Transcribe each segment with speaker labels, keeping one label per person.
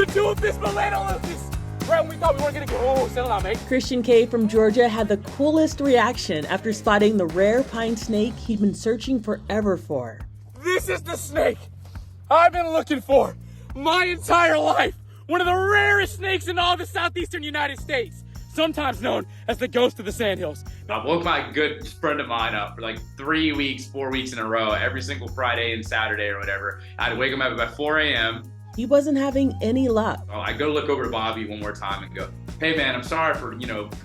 Speaker 1: Pituophis melanoleucus. Right when we thought we weren't gonna go, settle down, mate.
Speaker 2: Christian K. from Georgia had the coolest reaction after spotting the rare pine snake he'd been searching forever for.
Speaker 1: This is the snake I've been looking for my entire life. One of the rarest snakes in all the southeastern United States. Sometimes known as the ghost of the sandhills.
Speaker 3: I woke my good friend of mine up for like 3 weeks, 4 weeks in a row, every single Friday and Saturday or whatever. I had to wake him up about 4 a.m.
Speaker 2: He wasn't having any luck.
Speaker 3: I go look over to Bobby one more time and go, hey man, I'm sorry for,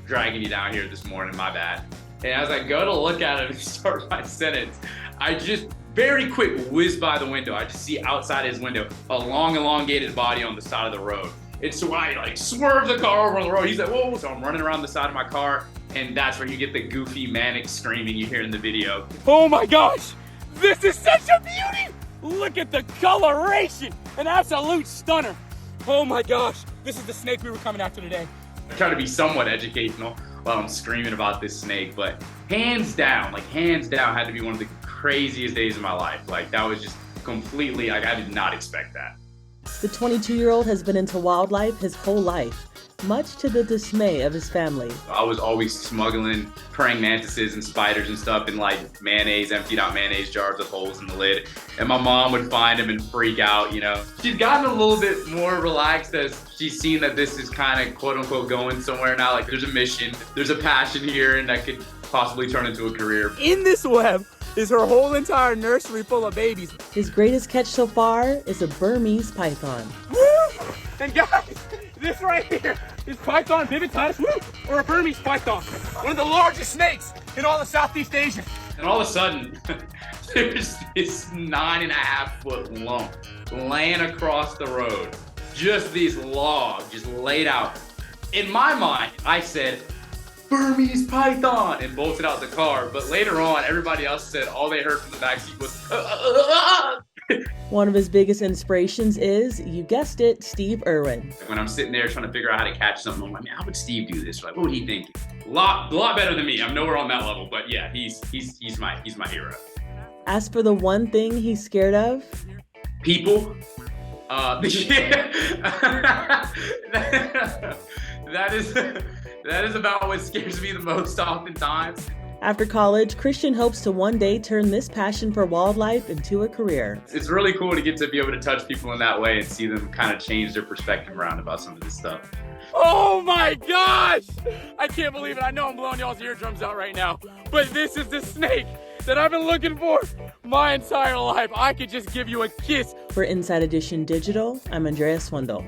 Speaker 3: dragging you down here this morning, my bad. And as I go to look at him and start my sentence, I just very quick whiz by the window. I just see outside his window a long elongated body on the side of the road. And so I swerve the car over on the road. He's like, whoa. So I'm running around the side of my car, and that's where you get the goofy manic screaming you hear in the video.
Speaker 1: Oh my gosh, this is such a beauty. Look at the coloration, an absolute stunner. Oh my gosh, this is the snake we were coming after today.
Speaker 3: I try to be somewhat educational while I'm screaming about this snake, but hands down, had to be one of the craziest days of my life. That was just completely, I did not expect that.
Speaker 2: The 22-year-old has been into wildlife his whole life, much to the dismay of his family.
Speaker 3: I was always smuggling praying mantises and spiders and stuff in mayonnaise, emptied out mayonnaise jars with holes in the lid. And my mom would find them and freak out, She's gotten a little bit more relaxed as she's seen that this is kind of quote unquote going somewhere now. There's a mission, there's a passion here, and that could possibly turn into a career.
Speaker 1: In this web is her whole entire nursery full of babies.
Speaker 2: His greatest catch so far is a Burmese python.
Speaker 1: Woo! And guys, this right here is Python vividatus, or a Burmese python. One of the largest snakes in all of Southeast Asia.
Speaker 3: And all of a sudden, there's this 9.5-foot lump laying across the road. Just these logs just laid out. In my mind, I said, Burmese python, and bolted out the car. But later on, everybody else said all they heard from the backseat was
Speaker 2: One of his biggest inspirations is, you guessed it, Steve Irwin.
Speaker 3: When I'm sitting there trying to figure out how to catch something, I'm like, man, how would Steve do this? What would he think? A lot better than me. I'm nowhere on that level, but yeah, he's my hero.
Speaker 2: As for the one thing he's scared of,
Speaker 3: people. That is about what scares me the most oftentimes.
Speaker 2: After college, Christian hopes to one day turn this passion for wildlife into a career.
Speaker 3: It's really cool to get to be able to touch people in that way and see them kind of change their perspective around about some of this stuff.
Speaker 1: Oh my gosh! I can't believe it. I know I'm blowing y'all's eardrums out right now, but this is the snake that I've been looking for my entire life. I could just give you a kiss.
Speaker 2: For Inside Edition Digital, I'm Andrea Swindle.